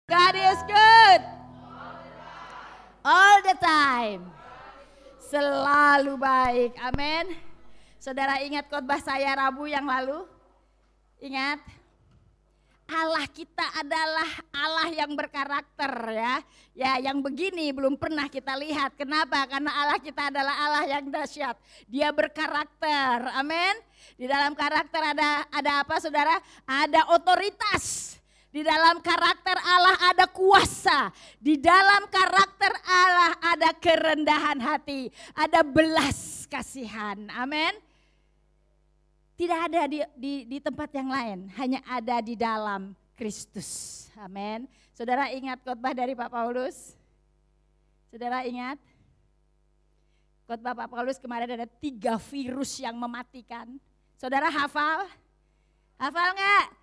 God is good all the time. Selalu baik. Amin. Saudara ingat khotbah saya Rabu yang lalu? Ingat? Allah kita adalah Allah yang berkarakter ya. Ya, yang begini belum pernah kita lihat. Kenapa? Karena Allah kita adalah Allah yang dahsyat. Dia berkarakter. Amin. Di dalam karakter ada apa Saudara? Ada otoritas. Di dalam karakter Allah ada kuasa. Di dalam karakter Allah ada kerendahan hati. Ada belas kasihan. Amin. Tidak ada di tempat yang lain, hanya ada di dalam Kristus. Amin. Saudara ingat khotbah dari Pak Paulus? Saudara ingat? Khotbah Pak Paulus kemarin ada 3 virus yang mematikan. Saudara hafal? Hafal enggak?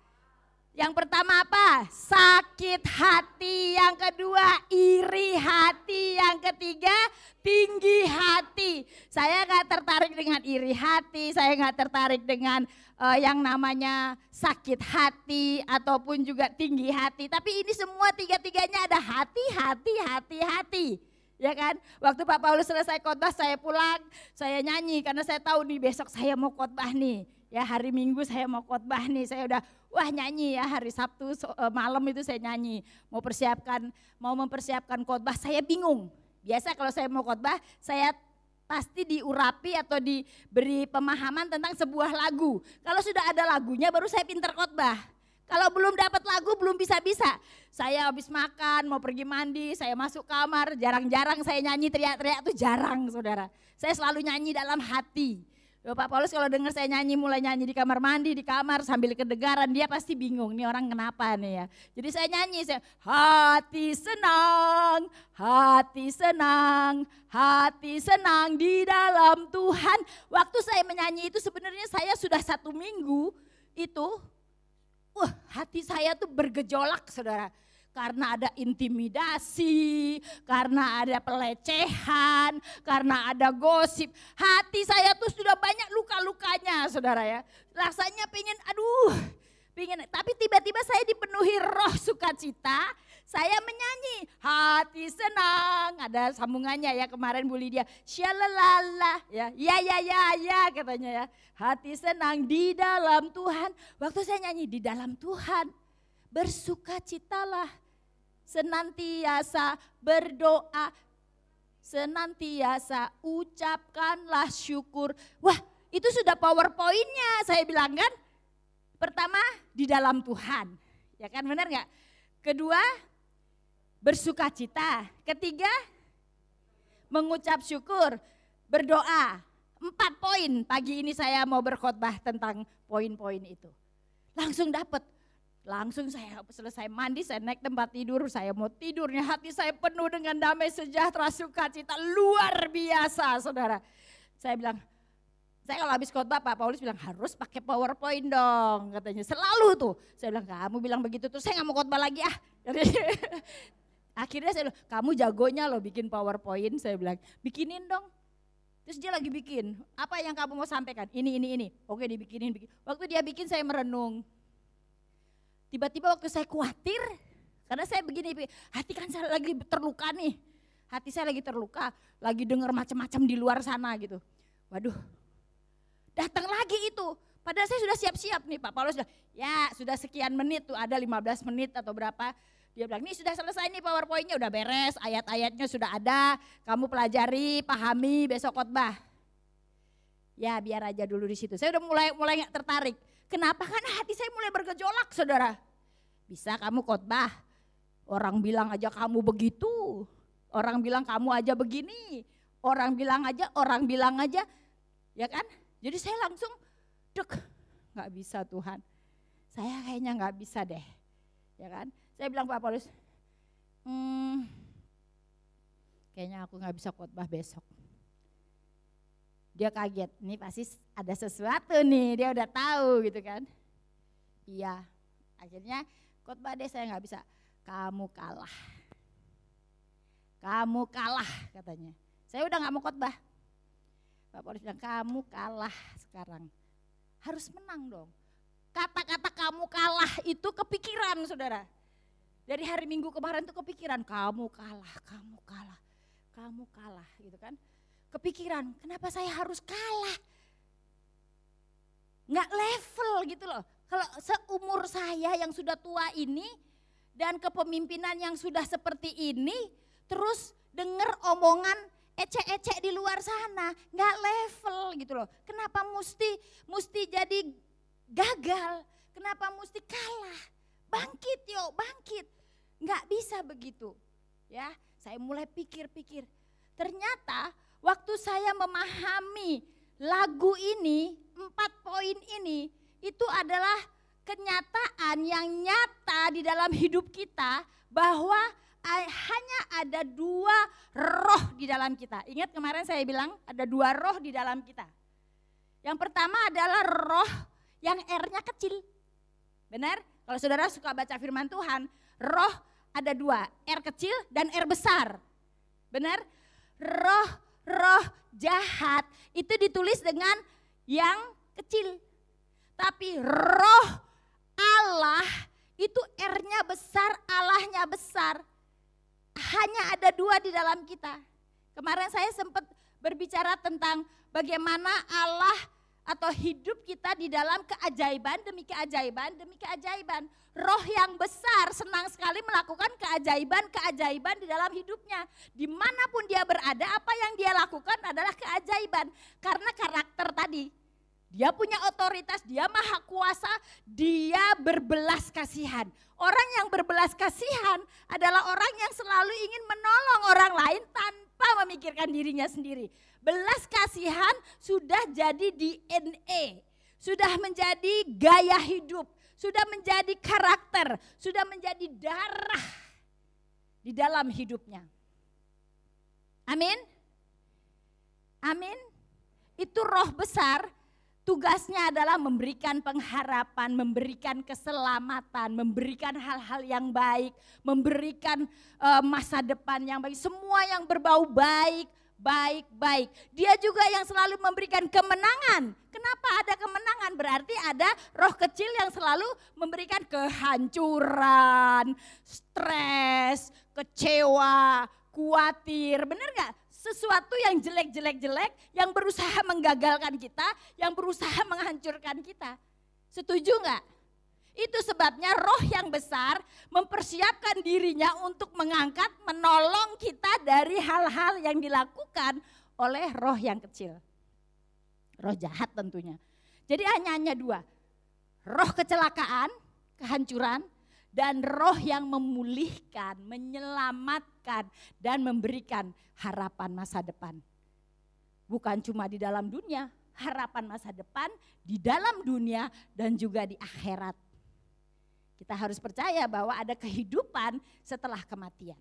Yang pertama apa? Sakit hati. Yang kedua iri hati. Yang ketiga tinggi hati. Saya gak tertarik dengan iri hati. Saya gak tertarik dengan yang namanya sakit hati ataupun juga tinggi hati. Tapi ini semua tiga-tiganya ada hati, hati, hati, hati. Ya kan? Waktu Pak Paulus selesai khotbah saya pulang, saya nyanyi karena saya tahu nih besok saya mau khotbah nih. Ya hari Minggu saya mau khotbah nih, saya udah nyanyi ya hari Sabtu malam itu saya nyanyi. Mau mempersiapkan khotbah, saya bingung. Biasa kalau saya mau khotbah, saya pasti diurapi atau diberi pemahaman tentang sebuah lagu. Kalau sudah ada lagunya baru saya pintar khotbah. Kalau belum dapat lagu belum bisa-bisa. Saya habis makan, mau pergi mandi, saya masuk kamar, jarang-jarang saya nyanyi teriak-teriak itu jarang Saudara. Saya selalu nyanyi dalam hati. Pak Paulus kalau dengar saya mulai nyanyi di kamar mandi, di kamar sambil kedengaran dia pasti bingung nih orang kenapa nih ya. Jadi saya nyanyi, hati senang, hati senang, hati senang di dalam Tuhan. Waktu saya menyanyi itu sebenarnya saya sudah 1 minggu itu, hati saya tuh bergejolak Saudara. Karena ada intimidasi, karena ada pelecehan, karena ada gosip. Hati saya tuh sudah banyak luka-lukanya Saudara ya. Rasanya pengen tapi tiba-tiba saya dipenuhi roh sukacita. Saya menyanyi, hati senang, ada sambungannya ya kemarin Bu Lydia. Syalalala, ya katanya ya. Hati senang di dalam Tuhan. Waktu saya nyanyi di dalam Tuhan. Bersukacitalah, senantiasa berdoa, senantiasa ucapkanlah syukur. Wah itu sudah PowerPoint-nya saya bilang kan. Pertama di dalam Tuhan, ya kan benar gak? Kedua bersukacita, ketiga mengucap syukur, berdoa. 4 poin pagi ini saya mau berkhotbah tentang poin-poin itu. Langsung dapat. Langsung saya selesai mandi, saya naik tempat tidur, saya mau tidurnya hati saya penuh dengan damai sejahtera sukacita luar biasa Saudara. Saya bilang, saya kalau habis khotbah Pak Paulus bilang harus pakai PowerPoint dong katanya, selalu tuh. Saya bilang kamu bilang begitu tuh saya gak mau khotbah lagi ah. Akhirnya saya bilang kamu jagonya loh bikin PowerPoint, saya bilang bikinin dong. Terus dia lagi bikin, apa yang kamu mau sampaikan? Ini. Oke dibikinin. Waktu dia bikin saya merenung. Tiba-tiba waktu saya khawatir, karena saya begini, hati kan saya lagi terluka nih. Hati saya lagi terluka, lagi dengar macam-macam di luar sana gitu. Waduh, datang lagi itu. Padahal saya sudah siap-siap nih Pak Paulus ya sudah sekian menit tuh, ada 15 menit atau berapa. Dia bilang, nih sudah selesai nih PowerPoint-nya udah beres, ayat-ayatnya sudah ada. Kamu pelajari, pahami, besok khotbah. Ya biar aja dulu di situ. Saya udah mulai gak tertarik. Kenapa? Karena hati saya mulai bergejolak Saudara. Bisa kamu khotbah, orang bilang aja kamu begitu, orang bilang kamu aja begini, orang bilang aja, ya kan? Jadi saya langsung, gak bisa Tuhan, saya kayaknya gak bisa deh, ya kan? Saya bilang Pak Paulus, kayaknya aku gak bisa khotbah besok. Dia kaget, nih pasti ada sesuatu nih, dia udah tahu gitu kan. Iya, akhirnya khotbah deh saya gak bisa. Kamu kalah katanya. Saya udah gak mau khotbah. Pak Paulus bilang kamu kalah sekarang. Harus menang dong. Kata-kata kamu kalah itu kepikiran saudara. Dari hari Minggu kemarin tuh kepikiran kamu kalah, kamu kalah, kamu kalah gitu kan. Kepikiran kenapa saya harus kalah. Nggak level gitu loh. Kalau seumur saya yang sudah tua ini dan kepemimpinan yang sudah seperti ini, terus dengar omongan ecek-ecek di luar sana, nggak level gitu loh. Kenapa mesti jadi gagal? Kenapa mesti kalah? Bangkit yuk, bangkit. Nggak bisa begitu. Ya, saya mulai pikir-pikir. Ternyata waktu saya memahami lagu ini, 4 poin ini, itu adalah kenyataan yang nyata di dalam hidup kita bahwa hanya ada 2 roh di dalam kita. Ingat kemarin saya bilang ada 2 roh di dalam kita. Yang pertama adalah roh yang R-nya kecil. Benar? Kalau saudara suka baca firman Tuhan, roh ada 2, R kecil dan R besar. Benar? Roh jahat itu ditulis dengan yang kecil. Tapi roh Allah itu R-nya besar, Allah-nya besar. Hanya ada 2 di dalam kita. Kemarin saya sempat berbicara tentang bagaimana Allah atau hidup kita di dalam keajaiban demi keajaiban demi keajaiban. Roh yang besar senang sekali melakukan keajaiban-keajaiban di dalam hidupnya. Dimanapun dia berada, apa yang dia lakukan adalah keajaiban. Karena karakter tadi. Dia punya otoritas, dia maha kuasa, dia berbelas kasihan. Orang yang berbelas kasihan adalah orang yang selalu ingin menolong orang lain tanpa memikirkan dirinya sendiri. Belas kasihan sudah jadi DNA, sudah menjadi gaya hidup, sudah menjadi karakter, sudah menjadi darah di dalam hidupnya. Amin? Amin? Itu roh besar. Tugasnya adalah memberikan pengharapan, memberikan keselamatan, memberikan hal-hal yang baik, memberikan masa depan yang baik. Semua yang berbau baik. Dia juga yang selalu memberikan kemenangan. Kenapa ada kemenangan? Berarti ada roh kecil yang selalu memberikan kehancuran, stres, kecewa, khawatir. Benar gak? Sesuatu yang jelek, yang berusaha menggagalkan kita, yang berusaha menghancurkan kita. Setuju enggak? Itu sebabnya roh yang besar mempersiapkan dirinya untuk mengangkat, menolong kita dari hal-hal yang dilakukan oleh roh yang kecil. Roh jahat tentunya. Jadi hanya 2, roh kecelakaan, kehancuran, dan roh yang memulihkan, menyelamatkan, dan memberikan harapan masa depan. Bukan cuma di dalam dunia, harapan masa depan di dalam dunia dan juga di akhirat. Kita harus percaya bahwa ada kehidupan setelah kematian.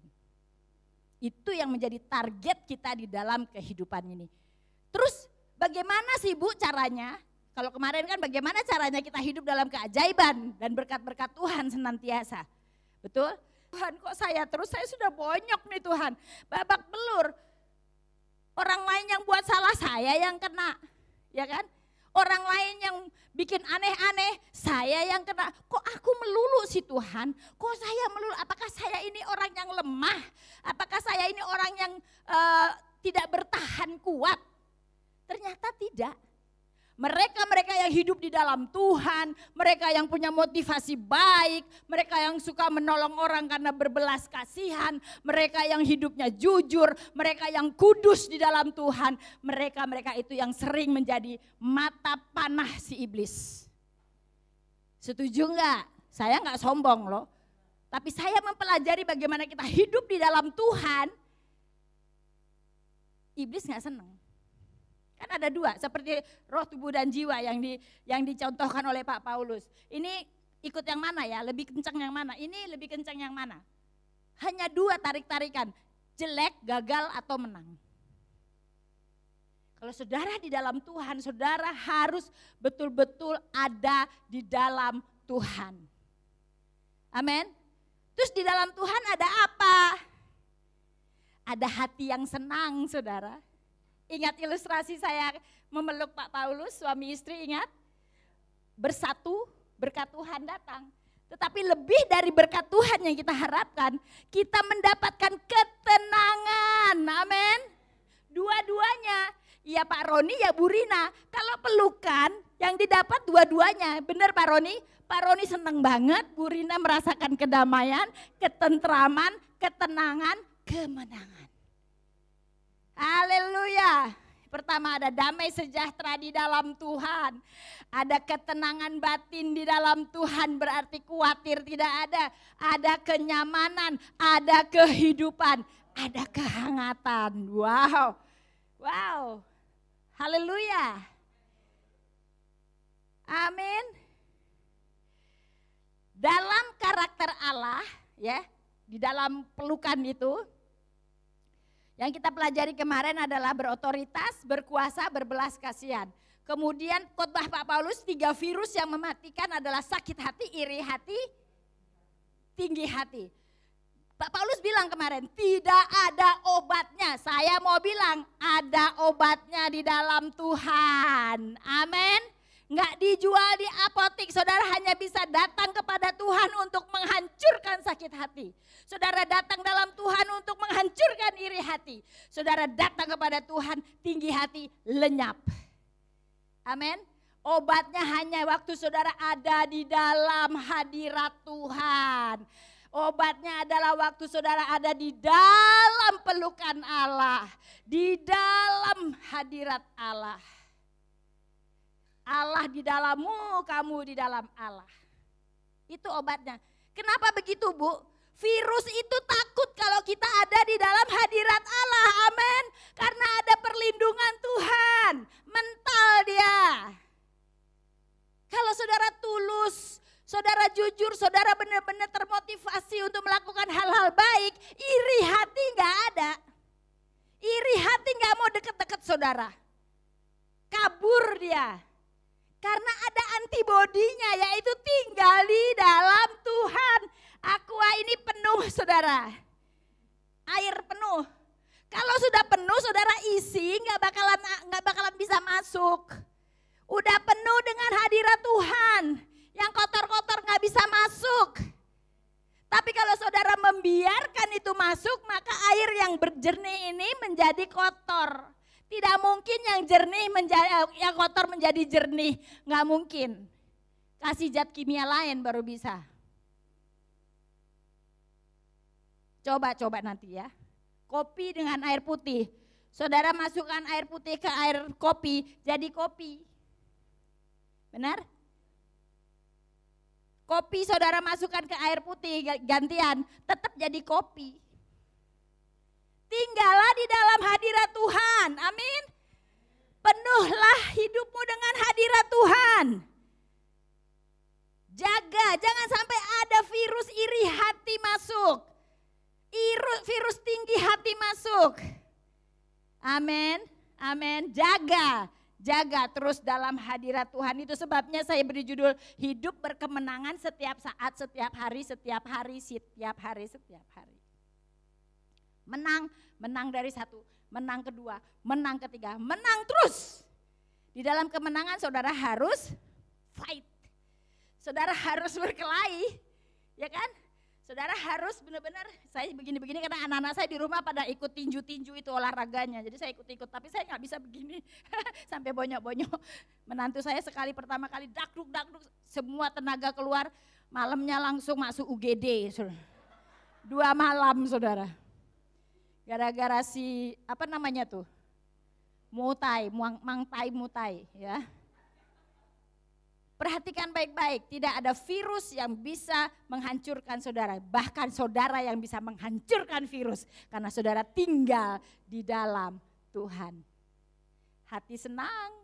Itu yang menjadi target kita di dalam kehidupan ini. Terus bagaimana sih Bu caranya? Kalau kemarin kan bagaimana caranya kita hidup dalam keajaiban dan berkat-berkat Tuhan senantiasa. Betul? Tuhan kok saya terus, saya sudah bonyok nih Tuhan. Babak belur. Orang lain yang buat salah saya yang kena. Ya kan? Orang lain yang bikin aneh-aneh, saya yang kena. Kok aku melulu sih Tuhan? Kok saya melulu? Apakah saya ini orang yang lemah? Apakah saya ini orang yang tidak bertahan kuat? Ternyata tidak. Mereka-mereka yang hidup di dalam Tuhan, mereka yang punya motivasi baik, mereka yang suka menolong orang karena berbelas kasihan, mereka yang hidupnya jujur, mereka yang kudus di dalam Tuhan, mereka-mereka itu yang sering menjadi mata panah si iblis. Setuju enggak? Saya enggak sombong loh, tapi saya mempelajari bagaimana kita hidup di dalam Tuhan, iblis enggak senang. Kan ada 2, seperti roh, tubuh, dan jiwa yang dicontohkan oleh Pak Paulus. Ini ikut yang mana ya? Lebih kencang yang mana? Ini lebih kencang yang mana? Hanya 2 tarik-tarikan, jelek, gagal, atau menang. Kalau saudara di dalam Tuhan, saudara harus betul-betul ada di dalam Tuhan. Amin. Terus di dalam Tuhan ada apa? Ada hati yang senang, saudara. Ingat ilustrasi saya memeluk Pak Paulus, suami istri, ingat? Bersatu, berkat Tuhan datang. Tetapi lebih dari berkat Tuhan yang kita harapkan, kita mendapatkan ketenangan. Amin. Dua-duanya. Ya Pak Roni, ya Bu Rina. Kalau pelukan yang didapat dua-duanya. Benar Pak Roni? Pak Roni senang banget, Bu Rina merasakan kedamaian, ketentraman, ketenangan, kemenangan. Haleluya. Pertama ada damai sejahtera di dalam Tuhan. Ada ketenangan batin di dalam Tuhan, berarti khawatir tidak ada. Ada kenyamanan, ada kehidupan, ada kehangatan. Wow. Wow. Haleluya. Amin. Dalam karakter Allah ya, di dalam pelukan itu, yang kita pelajari kemarin adalah berotoritas, berkuasa, berbelas kasihan. Kemudian khotbah Pak Paulus 3 virus yang mematikan adalah sakit hati, iri hati, tinggi hati. Pak Paulus bilang kemarin tidak ada obatnya. Saya mau bilang ada obatnya di dalam Tuhan. Amin. Nggak dijual di apotik, saudara hanya bisa datang kepada Tuhan untuk menghancurkan sakit hati. Saudara datang dalam Tuhan untuk menghancurkan iri hati. Saudara datang kepada Tuhan, tinggi hati lenyap. Amin. Obatnya hanya waktu saudara ada di dalam hadirat Tuhan. Obatnya adalah waktu saudara ada di dalam pelukan Allah. Di dalam hadirat Allah. Allah di dalammu, kamu di dalam Allah. Itu obatnya. Kenapa begitu Bu? Virus itu takut kalau kita ada di dalam hadirat Allah. Amin. Karena ada perlindungan Tuhan. Mental dia. Kalau saudara tulus, saudara jujur, saudara benar-benar termotivasi untuk melakukan hal-hal baik, iri hati gak ada. Iri hati gak mau deket-deket saudara. Kabur dia. Karena ada antibodinya, yaitu tinggal di dalam Tuhan. Aqua ini penuh saudara. Air penuh. Kalau sudah penuh saudara isi nggak bakalan bisa masuk. Udah penuh dengan hadirat Tuhan. Yang kotor-kotor nggak bisa masuk. Tapi kalau saudara membiarkan itu masuk, maka air yang berjernih ini menjadi kotor. Tidak mungkin yang jernih yang kotor menjadi jernih, nggak mungkin. Kasih zat kimia lain baru bisa. Coba nanti ya. Kopi dengan air putih. Saudara masukkan air putih ke air kopi, jadi kopi. Benar? Kopi saudara masukkan ke air putih gantian, tetap jadi kopi. Tinggallah di dalam hadirat Tuhan, amin. Penuhlah hidupmu dengan hadirat Tuhan. Jaga, jangan sampai ada virus iri hati masuk. Virus tinggi hati masuk. Amin, amin. Jaga terus dalam hadirat Tuhan. Itu sebabnya saya beri judul hidup berkemenangan setiap saat, setiap hari. Menang dari satu, menang kedua, menang ketiga, menang terus. Di dalam kemenangan saudara harus fight. Saudara harus berkelahi, ya kan? Saudara harus benar-benar, saya begini-begini karena anak-anak saya di rumah pada ikut tinju-tinju itu olahraganya. Jadi saya ikut-ikut, tapi saya nggak bisa begini. Sampai bonyok-bonyok. Menantu saya sekali pertama kali dakduk, semua tenaga keluar, malamnya langsung masuk UGD. 2 malam saudara. Gara-gara si apa namanya tuh, mutai ya. Perhatikan baik-baik, tidak ada virus yang bisa menghancurkan saudara. Bahkan saudara yang bisa menghancurkan virus karena saudara tinggal di dalam Tuhan. Hati senang,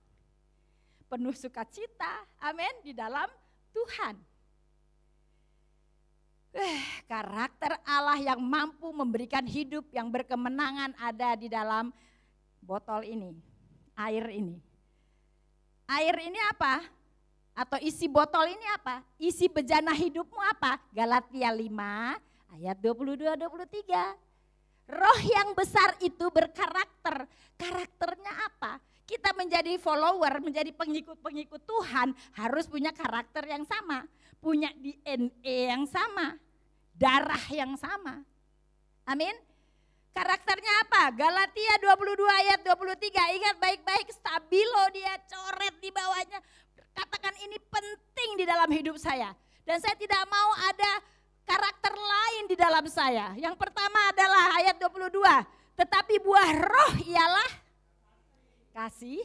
penuh sukacita, amin, di dalam Tuhan. Karakter Allah yang mampu memberikan hidup yang berkemenangan ada di dalam botol ini, air ini. Air ini apa? Atau isi botol ini apa? Isi bejana hidupmu apa? Galatia 5 ayat 22-23. Roh yang besar itu berkarakter. Karakternya apa? Kita menjadi follower, menjadi pengikut-pengikut Tuhan harus punya karakter yang sama. Punya DNA yang sama. Darah yang sama. Amin. Karakternya apa? Galatia 22 ayat 23. Ingat baik-baik, stabilo dia coret di bawahnya. Katakan ini penting di dalam hidup saya. Dan saya tidak mau ada karakter lain di dalam saya. Yang pertama adalah ayat 22. Tetapi buah roh ialah kasih,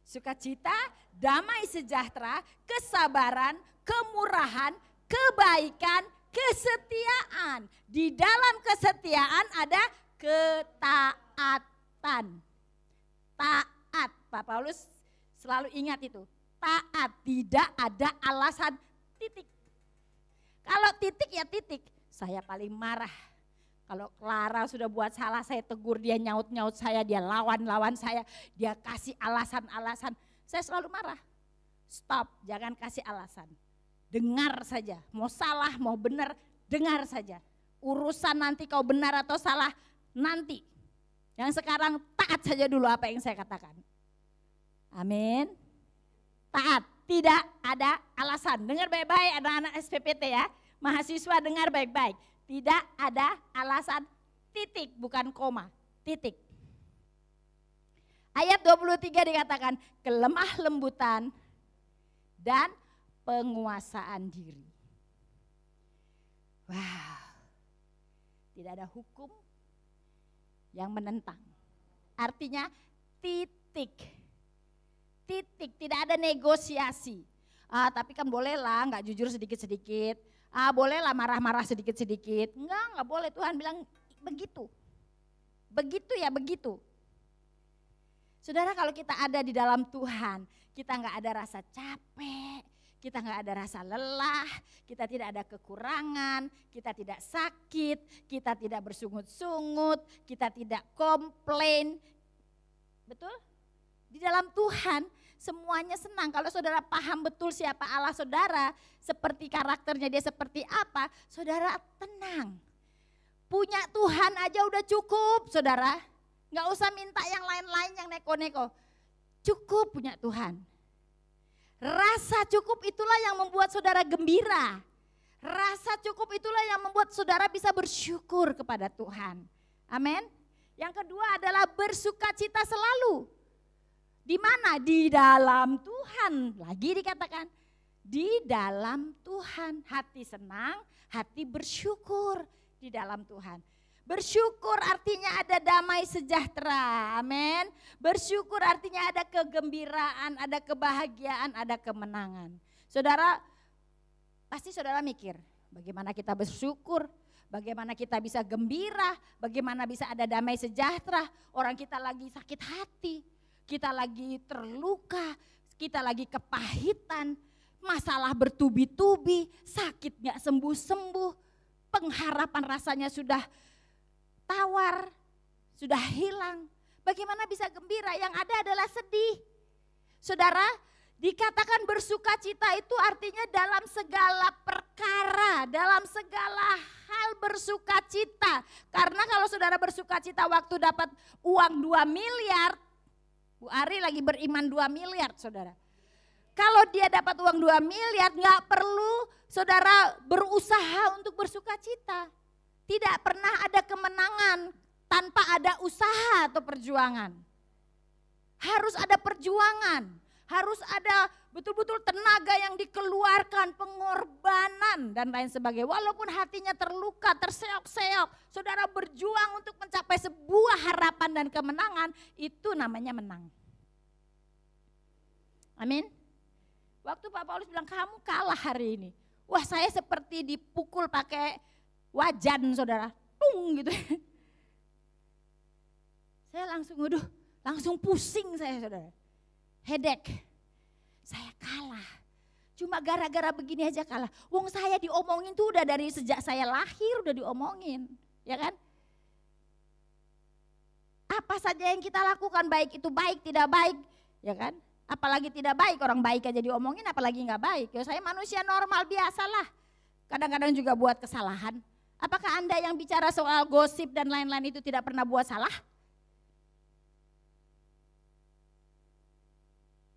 sukacita, damai sejahtera, kesabaran, kemurahan, kebaikan, kesetiaan. Di dalam kesetiaan ada ketaatan. Taat, Pak Paulus selalu ingat itu. Taat, tidak ada alasan, titik. Kalau titik ya titik, saya paling marah. Kalau Clara sudah buat salah, saya tegur, dia nyaut-nyaut saya, dia lawan-lawan saya, dia kasih alasan-alasan. Saya selalu marah. Stop, jangan kasih alasan. Dengar saja, mau salah, mau benar, dengar saja. Urusan nanti kau benar atau salah, nanti. Yang sekarang taat saja dulu apa yang saya katakan. Amin. Taat, tidak ada alasan. Dengar baik-baik anak-anak SPPT ya. Mahasiswa dengar baik-baik. Tidak ada alasan, titik, bukan koma, titik. Ayat 23 dikatakan kelemah lembutan dan penguasaan diri. Wow, tidak ada hukum yang menentang. Artinya titik, titik, tidak ada negosiasi. Tapi kan bolehlah nggak jujur sedikit-sedikit. Bolehlah marah-marah sedikit-sedikit. Enggak boleh, Tuhan bilang begitu. Begitu ya begitu. Saudara, kalau kita ada di dalam Tuhan, kita enggak ada rasa capek, kita enggak ada rasa lelah, kita tidak ada kekurangan, kita tidak sakit, kita tidak bersungut-sungut, kita tidak komplain. Betul? Di dalam Tuhan semuanya senang. Kalau saudara paham betul siapa Allah saudara, seperti karakternya dia seperti apa, saudara tenang. Punya Tuhan aja udah cukup saudara. Gak usah minta yang lain-lain yang neko-neko. Cukup punya Tuhan. Rasa cukup itulah yang membuat saudara gembira. Rasa cukup itulah yang membuat saudara bisa bersyukur kepada Tuhan. Amin. Yang kedua adalah bersukacita selalu. Di mana? Di dalam Tuhan. Lagi dikatakan, di dalam Tuhan. Hati senang, hati bersyukur di dalam Tuhan. Bersyukur artinya ada damai sejahtera, amin. Bersyukur artinya ada kegembiraan, ada kebahagiaan, ada kemenangan. Saudara, pasti saudara mikir, bagaimana kita bersyukur, bagaimana kita bisa gembira, bagaimana bisa ada damai sejahtera. Orang kita lagi sakit hati. Kita lagi terluka, kita lagi kepahitan, masalah bertubi-tubi, sakit gak sembuh-sembuh, pengharapan rasanya sudah tawar, sudah hilang. Bagaimana bisa gembira? Yang ada adalah sedih. Saudara, dikatakan bersukacita itu artinya dalam segala perkara, dalam segala hal bersukacita. Karena kalau saudara bersukacita waktu dapat uang 2 miliar, Bu Ari lagi beriman 2 miliar saudara. Kalau dia dapat uang 2 miliar gak perlu saudara berusaha untuk bersukacita. Tidak pernah ada kemenangan tanpa ada usaha atau perjuangan. Harus ada perjuangan, harus ada betul-betul tenaga yang dikeluarkan, pengorbanan dan lain sebagainya. Walaupun hatinya terluka, terseok-seok, saudara berjuang untuk mencapai sebuah harapan dan kemenangan, itu namanya menang. Amin. Waktu Pak Paulus bilang kamu kalah hari ini. Wah, saya seperti dipukul pakai wajan saudara. Tung gitu. Saya langsung pusing saya saudara. Headache. Saya kalah. Cuma gara-gara begini aja kalah. Wong saya diomongin tuh udah dari sejak saya lahir udah diomongin. Ya kan? Apa saja yang kita lakukan baik itu baik tidak baik. Ya kan? Apalagi tidak baik, orang baik aja diomongin apalagi gak baik. Ya saya manusia normal biasalah. Kadang-kadang juga buat kesalahan. Apakah Anda yang bicara soal gosip dan lain-lain itu tidak pernah buat salah?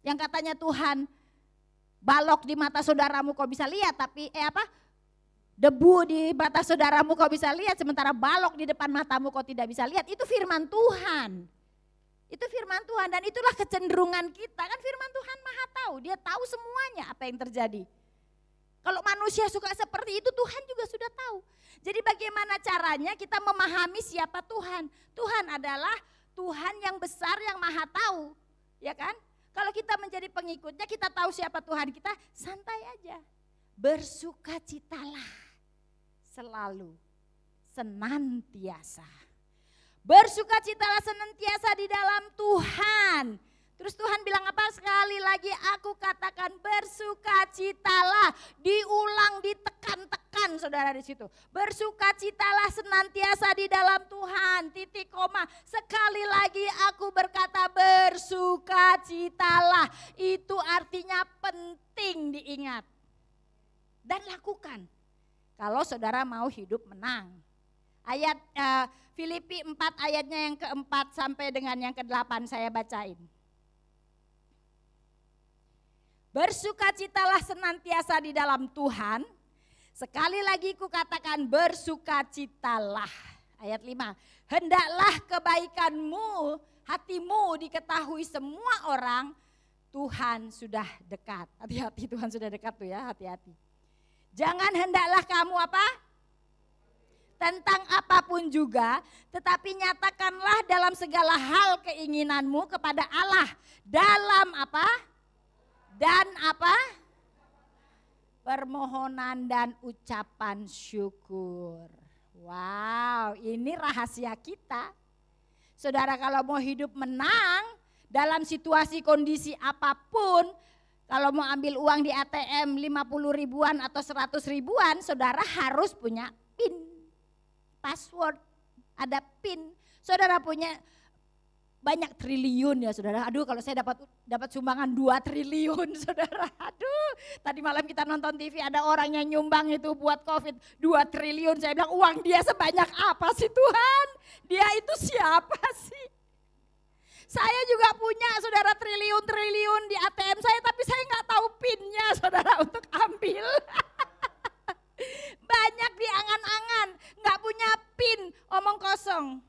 Yang katanya Tuhan, balok di mata saudaramu kau bisa lihat, tapi debu di mata saudaramu kau bisa lihat, sementara balok di depan matamu kau tidak bisa lihat. Itu firman Tuhan. Itu firman Tuhan dan itulah kecenderungan kita. Kan firman Tuhan Maha tahu, dia tahu semuanya apa yang terjadi. Kalau manusia suka seperti itu, Tuhan juga sudah tahu. Jadi bagaimana caranya kita memahami siapa Tuhan? Tuhan adalah Tuhan yang besar, yang Maha tahu, ya kan? Kalau kita menjadi pengikutnya, kita tahu siapa Tuhan kita, santai aja. Bersukacitalah selalu, senantiasa. Bersukacitalah senantiasa di dalam Tuhan. Terus Tuhan bilang apa? Sekali lagi aku katakan bersukacitalah. Diulang, ditekan-tekan saudara di situ. Bersukacitalah senantiasa di dalam Tuhan. Titik koma. Sekali lagi aku berkata bersukacitalah. Itu artinya penting diingat. Dan lakukan. Kalau saudara mau hidup menang. Ayat Filipi 4 ayatnya yang keempat sampai dengan yang ke-8 saya bacain. Bersukacitalah senantiasa di dalam Tuhan. Sekali lagi ku katakan bersukacitalah. Ayat 5. Hendaklah kebaikanmu, hatimu diketahui semua orang. Tuhan sudah dekat. Hati-hati, Tuhan sudah dekat tuh ya, hati-hati. Jangan hendaklah kamu apa? Tentang apapun juga, tetapi nyatakanlah dalam segala hal keinginanmu kepada Allah. Dalam apa? Dan apa? Permohonan dan ucapan syukur. Wow, ini rahasia kita. Saudara kalau mau hidup menang dalam situasi kondisi apapun, kalau mau ambil uang di ATM 50 ribuan atau 100 ribuan, saudara harus punya PIN, password, ada PIN. Saudara punya banyak triliun ya saudara. Aduh kalau saya dapat sumbangan 2 triliun saudara. Aduh tadi malam kita nonton TV ada orang yang nyumbang itu buat COVID 2 triliun. Saya bilang uang dia sebanyak apa sih Tuhan? Dia itu siapa sih? Saya juga punya saudara triliun-triliun di ATM saya tapi saya nggak tahu PIN-nya saudara untuk ambil. Banyak di angan-angan nggak punya PIN, omong kosong.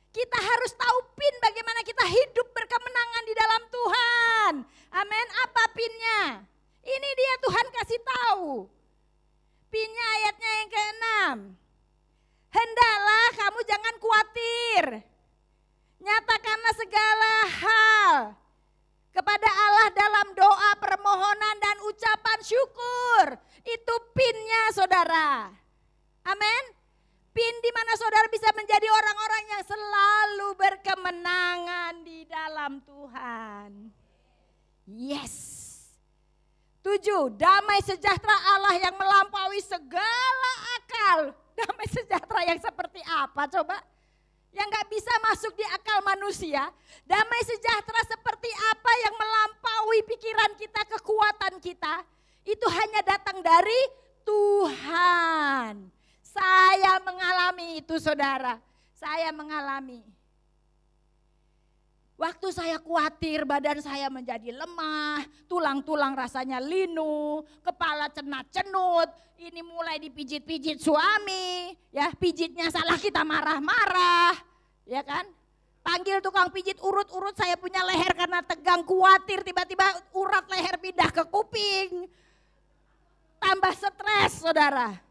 Kita harus tahu PIN bagaimana kita hidup berkemenangan di dalam Tuhan. Amin. Apa PIN-nya? Ini dia Tuhan kasih tahu. PIN-nya ayatnya yang ke-6. Hendaklah kamu jangan khawatir. Nyatakanlah segala hal kepada Allah dalam doa, permohonan dan ucapan syukur. Itu PIN-nya saudara. Amin. PIN di mana saudara bisa menjadi orang-orang yang selalu berkemenangan di dalam Tuhan. Yes. 7. Damai sejahtera Allah yang melampaui segala akal. Damai sejahtera yang seperti apa coba? Yang gak bisa masuk di akal manusia. Damai sejahtera seperti apa yang melampaui pikiran kita, kekuatan kita. Itu hanya datang dari Tuhan. Saya mengalami itu saudara, saya mengalami. Waktu saya khawatir badan saya menjadi lemah, tulang-tulang rasanya linu, kepala cenut-cenut, ini mulai dipijit-pijit suami, ya pijitnya salah kita marah-marah, ya kan. Panggil tukang pijit urut-urut saya punya leher karena tegang khawatir tiba-tiba urat leher pindah ke kuping, tambah stres saudara.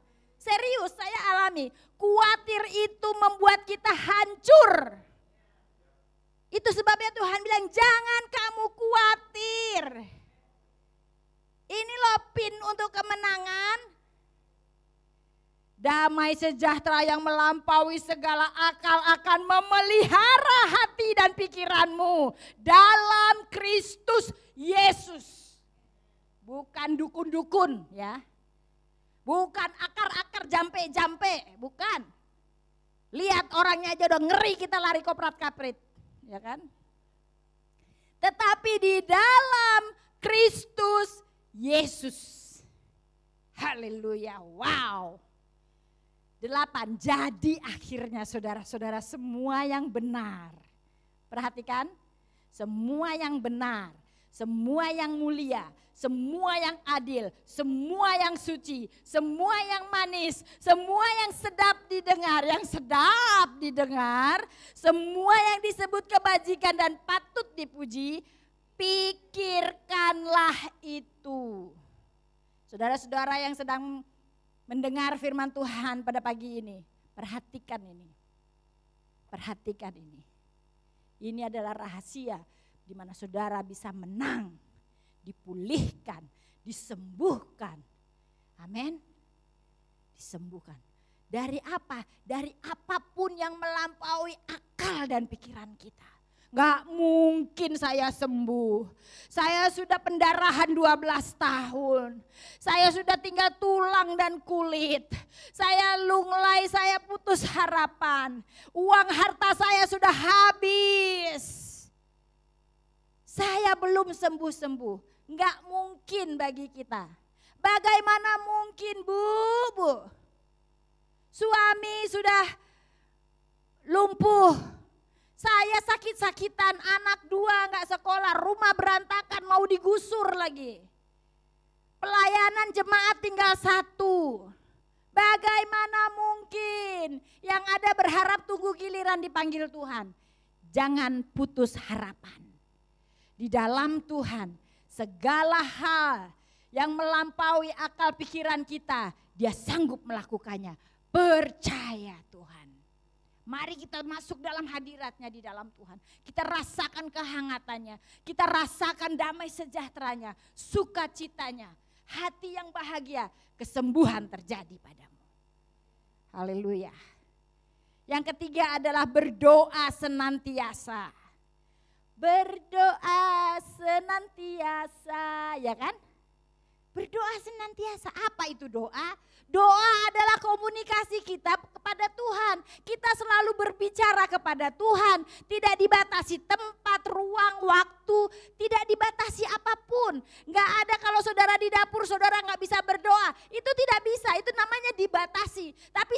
Serius saya alami, khawatir itu membuat kita hancur. Itu sebabnya Tuhan bilang jangan kamu khawatir. Ini loh PIN untuk kemenangan. Damai sejahtera yang melampaui segala akal akan memelihara hati dan pikiranmu dalam Kristus Yesus. Bukan dukun-dukun ya. Bukan akar-akar jampe-jampe, bukan. Lihat orangnya aja udah ngeri kita lari koprat-kaprit, ya kan? Tetapi di dalam Kristus Yesus. Haleluya, wow. 8, jadi akhirnya saudara-saudara semua yang benar. Perhatikan, semua yang benar, semua yang mulia, semua yang adil, semua yang suci, semua yang manis, semua yang sedap didengar, semua yang disebut kebajikan dan patut dipuji, pikirkanlah itu. Saudara-saudara yang sedang mendengar firman Tuhan pada pagi ini, perhatikan ini. Perhatikan ini. Ini adalah rahasia di mana saudara bisa menang, dipulihkan, disembuhkan. Amin. Disembuhkan. Dari apa? Dari apapun yang melampaui akal dan pikiran kita. Gak mungkin saya sembuh. Saya sudah pendarahan 12 tahun. Saya sudah tinggal tulang dan kulit. Saya lunglai, saya putus harapan. Uang harta saya sudah habis. Saya belum sembuh-sembuh. Gak mungkin bagi kita. Bagaimana mungkin Bu? Suami sudah lumpuh. Saya sakit-sakitan, anak 2 gak sekolah, rumah berantakan mau digusur lagi. Pelayanan jemaat tinggal 1. Bagaimana mungkin? Yang ada berharap tunggu giliran dipanggil Tuhan. Jangan putus harapan. Di dalam Tuhan segala hal yang melampaui akal pikiran kita, Dia sanggup melakukannya. Percaya Tuhan. Mari kita masuk dalam hadiratnya di dalam Tuhan. Kita rasakan kehangatannya. Kita rasakan damai sejahteranya. Sukacitanya. Hati yang bahagia. Kesembuhan terjadi padamu. Haleluya. Yang ketiga adalah berdoa senantiasa. Berdoa senantiasa. Ya kan? Berdoa senantiasa. Apa itu doa? Doa adalah komunikasi kita kepada Tuhan. Kita selalu berbicara kepada Tuhan. Tidak dibatasi tempat, ruang, waktu. Tidak dibatasi apapun. Gak ada kalau saudara di dapur, saudara gak bisa berdoa. Itu tidak bisa, itu namanya dibatasi. Tapi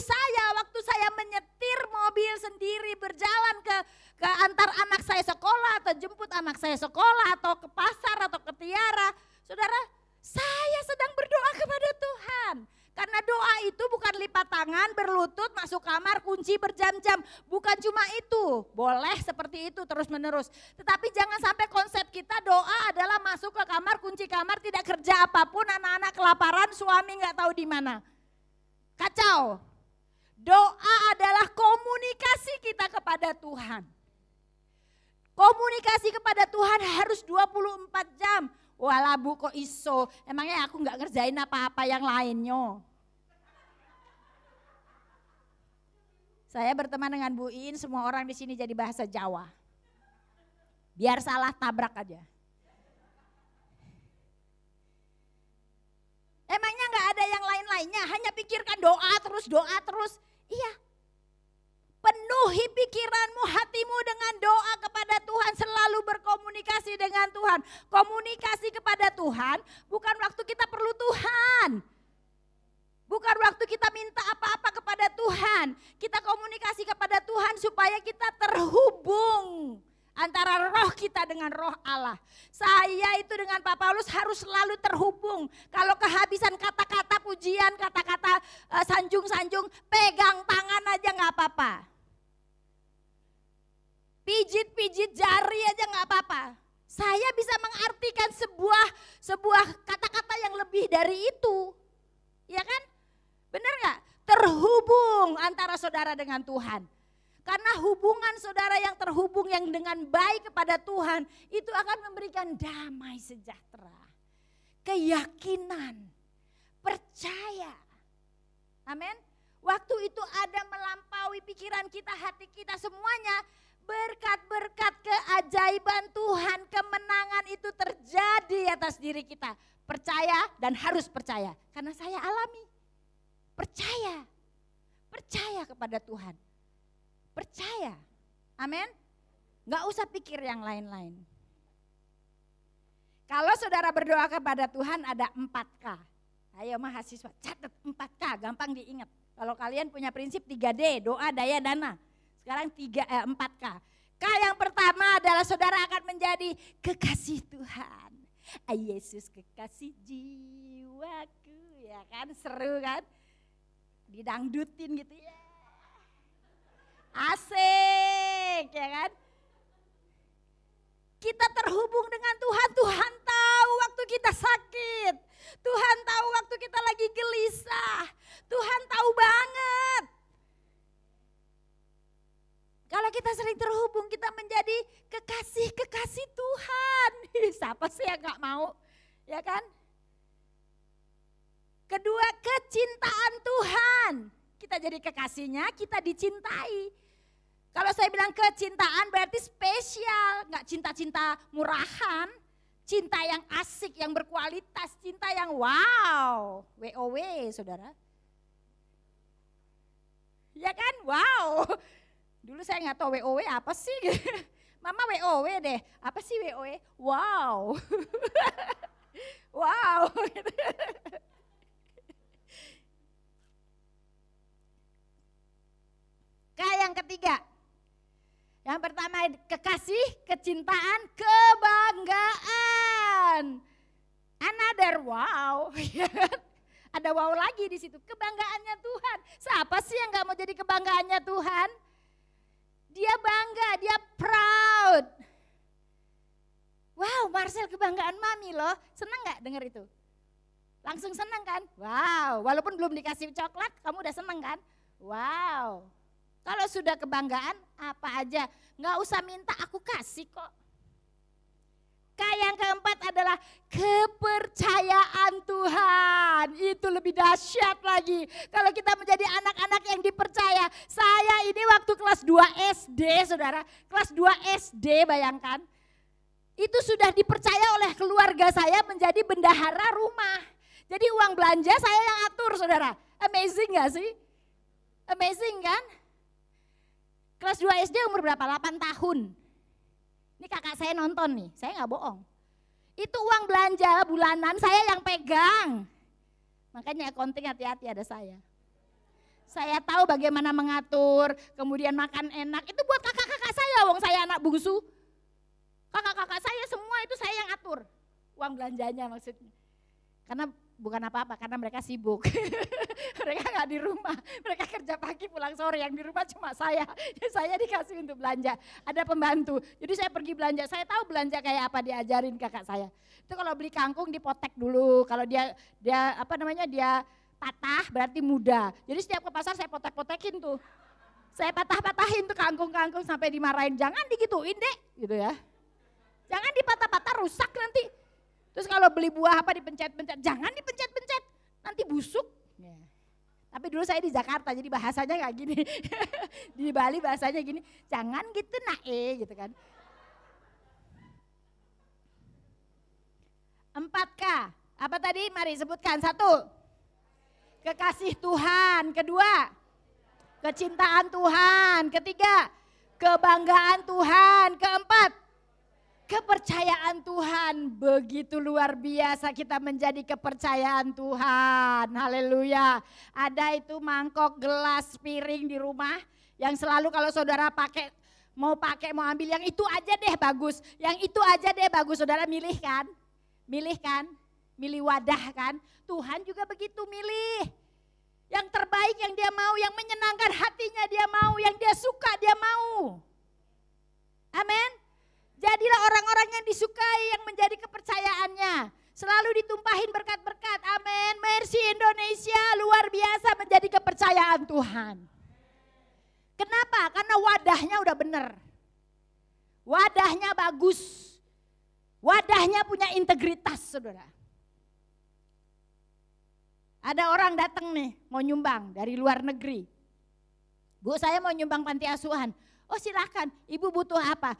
waktu saya menyetir mobil sendiri berjalan ke antar anak saya sekolah atau jemput anak saya sekolah atau ke pasar atau ke Tiara. Saudara, saya sedang berdoa kepada Tuhan. Karena doa itu bukan lipat tangan, berlutut, masuk kamar, kunci berjam-jam. Bukan cuma itu, boleh seperti itu terus menerus. Tetapi jangan sampai konsep kita doa adalah masuk ke kamar, kunci kamar, tidak kerja apapun, anak-anak kelaparan, suami gak tahu di mana. Kacau. Doa adalah komunikasi kita kepada Tuhan. Komunikasi kepada Tuhan harus 24 jam. Walah Bu kok iso, emangnya aku gak ngerjain apa-apa yang lainnya. Saya berteman dengan Bu Iin, semua orang di sini jadi bahasa Jawa. Biar salah tabrak aja. Emangnya gak ada yang lain-lainnya, hanya pikirkan doa terus. Iya. Penuhi pikiranmu, hatimu dengan doa kepada Tuhan, selalu berkomunikasi dengan Tuhan. Komunikasi kepada Tuhan bukan waktu kita perlu Tuhan. Bukan waktu kita minta apa-apa kepada Tuhan. Kita komunikasi kepada Tuhan supaya kita terhubung antara roh kita dengan roh Allah. Saya itu dengan Pak Paulus harus selalu terhubung. Kalau kehabisan kata-kata pujian, kata-kata sanjung-sanjung, pegang tangan aja gak apa-apa. Pijit-pijit jari aja gak apa-apa. Saya bisa mengartikan sebuah kata-kata yang lebih dari itu. Ya kan? Benar gak? Terhubung antara saudara dengan Tuhan. Karena hubungan saudara yang terhubung yang dengan baik kepada Tuhan itu akan memberikan damai sejahtera, keyakinan, percaya. Amin. Waktu itu ada melampaui pikiran kita, hati kita semuanya. Berkat-berkat keajaiban Tuhan, kemenangan itu terjadi atas diri kita. Percaya dan harus percaya. Karena saya alami. Percaya kepada Tuhan. Percaya, amin. Gak usah pikir yang lain-lain. Kalau saudara berdoa kepada Tuhan ada 4K. Ayo mahasiswa catat 4K, gampang diingat. Kalau kalian punya prinsip 3D, doa, daya, dana. Sekarang 4K. K yang pertama adalah saudara akan menjadi kekasih Tuhan. Yesus kekasih jiwaku, ya kan, seru kan? Didangdutin gitu ya. Asik, ya kan? Kita terhubung dengan Tuhan, Tuhan tahu waktu kita sakit. Tuhan tahu waktu kita lagi gelisah. Tuhan tahu banget. Kalau kita sering terhubung, kita menjadi kekasih-kekasih Tuhan. Siapa sih yang gak mau, ya kan? Kedua, kecintaan Tuhan. Kita jadi kekasihnya, kita dicintai. Kalau saya bilang kecintaan berarti spesial, gak cinta-cinta murahan. Cinta yang asik, yang berkualitas, cinta yang wow. WOW, saudara. Ya kan, wow. Dulu saya gak tahu WOW apa sih. Mama WOW deh, apa sih WOW? Wow. Wow. Yang ketiga, yang pertama kekasih, kecintaan, kebanggaan. Another wow. Ada wow lagi di situ, kebanggaannya Tuhan. Siapa sih yang gak mau jadi kebanggaannya Tuhan? Dia bangga, dia proud. Wow, Marcel kebanggaan mami loh. Senang gak dengar itu? Langsung senang kan? Wow, walaupun belum dikasih coklat, kamu udah senang kan? Wow. Kalau sudah kebanggaan, apa aja, nggak usah minta, aku kasih kok. Yang keempat adalah kepercayaan Tuhan. Itu lebih dahsyat lagi. Kalau kita menjadi anak-anak yang dipercaya. Saya ini waktu kelas 2 SD, saudara. Kelas 2 SD, bayangkan. Itu sudah dipercaya oleh keluarga saya menjadi bendahara rumah. Jadi uang belanja saya yang atur, saudara. Amazing gak sih? Amazing kan? Kelas 2 SD umur berapa? 8 tahun. Ini kakak saya nonton nih, saya gak bohong. Itu uang belanja bulanan saya yang pegang. Makanya accounting hati-hati ada saya. Saya tahu bagaimana mengatur, kemudian makan enak. Itu buat kakak-kakak saya, wong saya anak bungsu. Kakak-kakak saya semua itu saya yang atur. Uang belanjanya maksudnya. Karena bukan apa-apa, karena mereka sibuk. Mereka gak di rumah, mereka kerja pagi pulang sore, yang di rumah cuma saya. Saya dikasih untuk belanja, ada pembantu. Jadi saya pergi belanja, saya tahu belanja kayak apa, diajarin kakak saya. Itu kalau beli kangkung dipotek dulu, kalau dia patah berarti muda. Jadi setiap ke pasar saya potek-potekin tuh. Saya patah-patahin tuh kangkung-kangkung sampai dimarahin, jangan digituin deh gitu ya. Jangan dipatah-patah rusak nanti. Terus kalau beli buah apa dipencet-pencet, jangan dipencet-pencet, nanti busuk. Ya. Tapi dulu saya di Jakarta jadi bahasanya gak gini. Di Bali bahasanya gini, jangan gitu gitu kan. 4K, apa tadi? Mari sebutkan. 1, kekasih Tuhan. 2, kecintaan Tuhan. 3, kebanggaan Tuhan. 4, kepercayaan Tuhan. Begitu luar biasa kita menjadi kepercayaan Tuhan. Haleluya. Ada itu mangkok, gelas, piring di rumah yang selalu kalau saudara mau ambil yang itu aja deh bagus. Yang itu aja deh bagus, saudara milih kan? Milih wadah kan? Tuhan juga begitu milih. Yang terbaik yang dia mau, yang menyenangkan hatinya dia mau, yang dia suka dia mau. Amin. Jadilah orang-orang yang disukai, yang menjadi kepercayaannya. Selalu ditumpahin berkat-berkat. Amin. Mercy Indonesia luar biasa menjadi kepercayaan Tuhan. Kenapa? Karena wadahnya udah benar. Wadahnya bagus. Wadahnya punya integritas, saudara. Ada orang datang nih mau nyumbang dari luar negeri. Bu, saya mau nyumbang panti asuhan. Oh silakan, ibu butuh apa?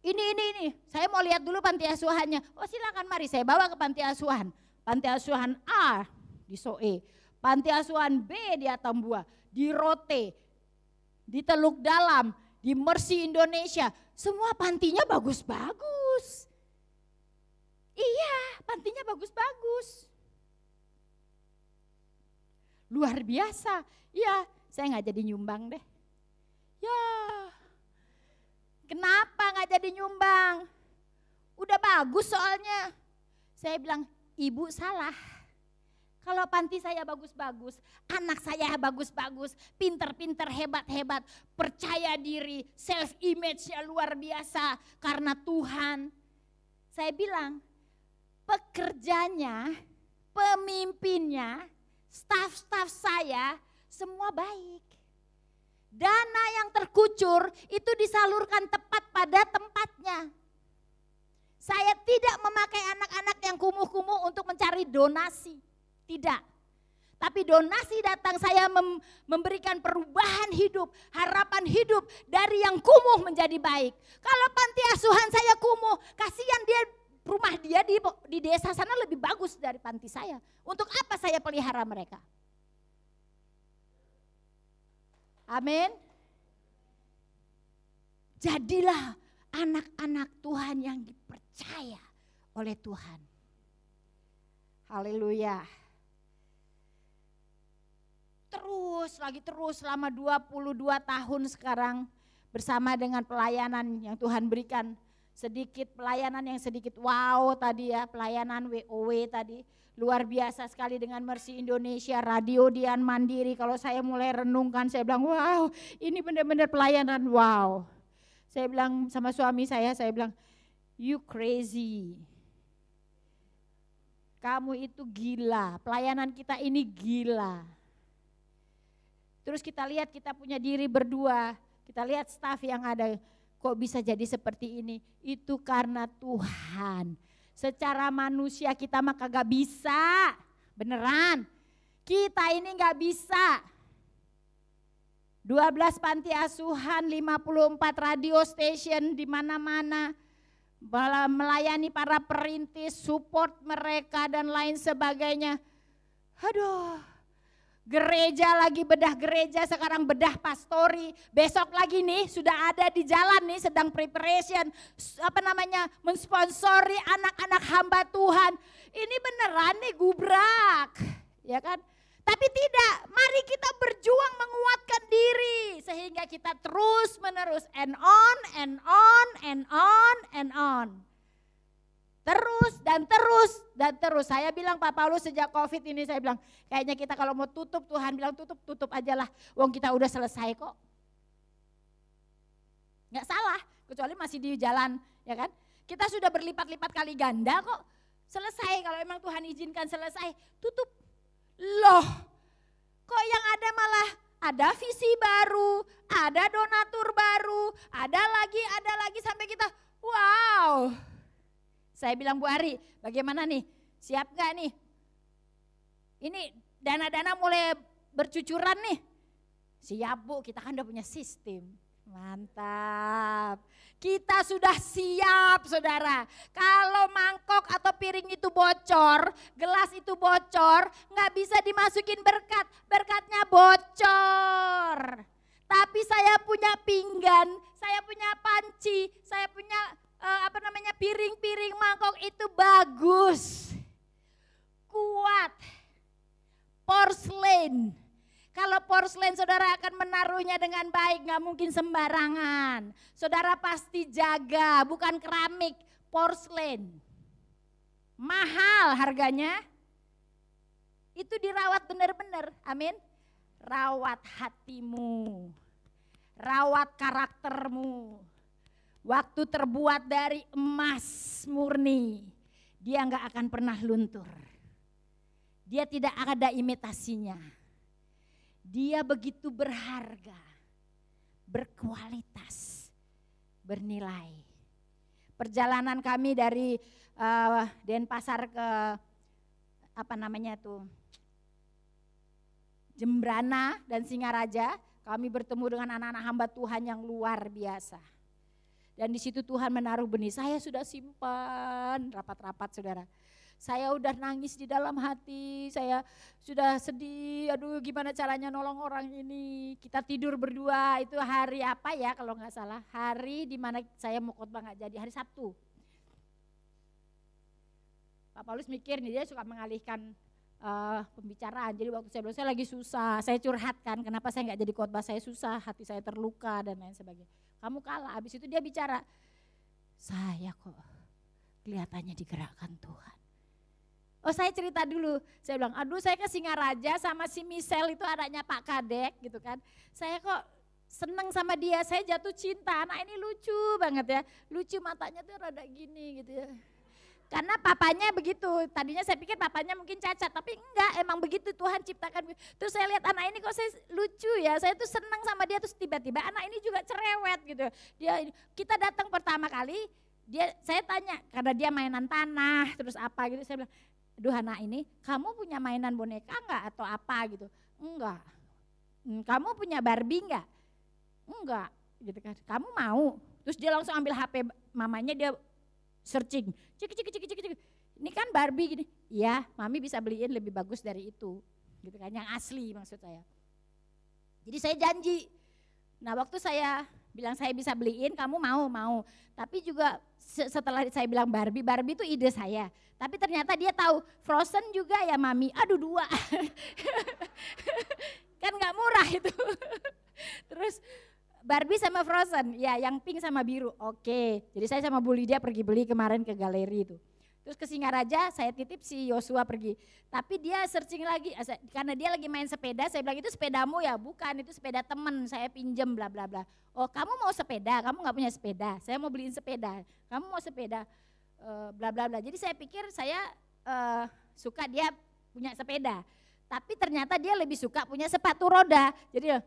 Ini, saya mau lihat dulu panti asuhannya. Oh silakan, mari saya bawa ke panti asuhan. Panti asuhan A di Soe, panti asuhan B di Atambua, di Rote, di Teluk Dalam, di Mercy Indonesia. Semua pantinya bagus-bagus. Iya, pantinya bagus-bagus. luar biasa. Ya, saya nggak jadi nyumbang deh. Ya, kenapa nggak jadi nyumbang? Udah bagus soalnya. Saya bilang, ibu salah. Kalau panti saya bagus-bagus, anak saya bagus-bagus, pinter-pinter, hebat-hebat, percaya diri, self image-nya luar biasa karena Tuhan. Saya bilang, pekerjanya, pemimpinnya, staf-staf saya semua baik. Dana yang terkucur itu disalurkan tepat pada tempatnya. Saya tidak memakai anak-anak yang kumuh-kumuh untuk mencari donasi. Tidak. Tapi donasi datang, saya memberikan perubahan hidup, harapan hidup dari yang kumuh menjadi baik. Kalau panti asuhan saya kumuh, kasihan dia, rumah dia di desa sana lebih bagus dari panti saya. Untuk apa saya pelihara mereka? Amin. Jadilah anak-anak Tuhan yang dipercaya oleh Tuhan. Haleluya. Terus selama 22 tahun sekarang bersama dengan pelayanan yang Tuhan berikan. Sedikit pelayanan yang sedikit wow tadi ya, pelayanan WOW tadi. Luar biasa sekali dengan Mercy Indonesia, Radio Dian Mandiri. Kalau saya mulai renungkan, saya bilang wow, ini benar-benar pelayanan wow. Saya bilang sama suami saya bilang, you crazy. Kamu itu gila, pelayanan kita ini gila. Terus kita lihat kita punya diri berdua, kita lihat staf yang ada, kok bisa jadi seperti ini? Itu karena Tuhan. Secara manusia kita mah kagak bisa, beneran. Kita ini gak bisa. 12 panti asuhan, 54 radio station di mana-mana, melayani para perintis, support mereka dan lain sebagainya. Aduh. Gereja lagi bedah gereja, sekarang bedah pastori. Besok lagi nih sudah ada di jalan nih, sedang preparation mensponsori anak-anak hamba Tuhan. Ini beneran nih gubrak, ya kan? Tapi tidak, mari kita berjuang menguatkan diri sehingga kita terus menerus and on and on and on and on. Terus dan terus dan terus. Saya bilang Pak Paulus sejak COVID ini saya bilang kayaknya kita kalau mau tutup Tuhan bilang tutup aja lah. Wong kita udah selesai kok. Nggak salah kecuali masih di jalan ya kan. Kita sudah berlipat-lipat kali ganda kok. Selesai kalau emang Tuhan izinkan selesai tutup. Loh kok yang ada malah ada visi baru, ada donatur baru, ada lagi sampai kita wow. Saya bilang Bu Ari, bagaimana nih? Siap gak nih? Ini dana-dana mulai bercucuran nih. Siap Bu, kita kan udah punya sistem. Mantap. Kita sudah siap saudara. Kalau mangkok atau piring itu bocor, gelas itu bocor, gak bisa dimasukin berkat. Berkatnya bocor. Tapi saya punya pinggan, saya punya panci, saya punya piring-piring mangkok itu bagus, kuat, porselen. Kalau porselen saudara akan menaruhnya dengan baik, gak mungkin sembarangan. Saudara pasti jaga, bukan keramik, porselen. Mahal harganya, itu dirawat benar-benar, amin. Rawat hatimu, rawat karaktermu. Waktu terbuat dari emas murni, dia enggak akan pernah luntur. Dia tidak ada imitasinya. Dia begitu berharga, berkualitas, bernilai. Perjalanan kami dari Denpasar ke Jembrana dan Singaraja, kami bertemu dengan anak-anak hamba Tuhan yang luar biasa. Dan di situ Tuhan menaruh benih, saya sudah simpan rapat-rapat saudara. Saya udah nangis di dalam hati, saya sudah sedih, aduh gimana caranya nolong orang ini. Kita tidur berdua, itu hari apa ya kalau gak salah, hari dimana saya mau khotbah gak jadi, hari Sabtu. Pak Paulus mikir nih, dia suka mengalihkan pembicaraan. Jadi waktu saya bilang saya lagi susah, saya curhatkan kenapa saya nggak jadi khotbah, saya susah, hati saya terluka dan lain sebagainya. Kamu kalah. Habis itu dia bicara, saya kok kelihatannya digerakkan Tuhan. Oh saya cerita dulu, saya bilang aduh saya ke Singaraja sama si Michelle itu anaknya Pak Kadek gitu kan. Saya kok seneng sama dia, saya jatuh cinta, anak ini lucu banget ya. Lucu matanya tuh rada gini gitu ya. Karena papanya begitu, tadinya saya pikir papanya mungkin cacat, tapi enggak, emang begitu Tuhan ciptakan. Terus saya lihat anak ini kok saya lucu ya, saya tuh senang sama dia, terus tiba-tiba anak ini juga cerewet gitu. Kita datang pertama kali, saya tanya, karena dia mainan tanah, terus apa gitu, saya bilang, aduh anak ini, kamu punya mainan boneka enggak atau apa gitu? Enggak. Kamu punya Barbie enggak? Enggak, gitu kan. Kamu mau? Terus dia langsung ambil HP mamanya, dia searching, cik. Ini kan Barbie gini. Iya, mami bisa beliin lebih bagus dari itu. Gitu kan, yang asli maksud saya. Jadi saya janji. Nah, waktu saya bilang saya bisa beliin, kamu mau. Tapi juga setelah saya bilang Barbie itu ide saya. Tapi ternyata dia tahu Frozen juga ya mami. Aduh 2. Kan gak murah itu. Terus Barbie sama Frozen, ya yang pink sama biru, oke. Jadi saya sama Bu Lydia pergi beli kemarin ke galeri itu. Terus ke Singaraja saya titip si Yosua pergi. Tapi dia searching lagi, karena dia lagi main sepeda, saya bilang itu sepedamu ya? Bukan, itu sepeda temen, saya pinjem bla bla bla. Oh kamu mau sepeda, kamu gak punya sepeda, saya mau beliin sepeda. Kamu mau sepeda, bla bla bla. Jadi saya pikir saya suka dia punya sepeda. Tapi ternyata dia lebih suka punya sepatu roda. Jadi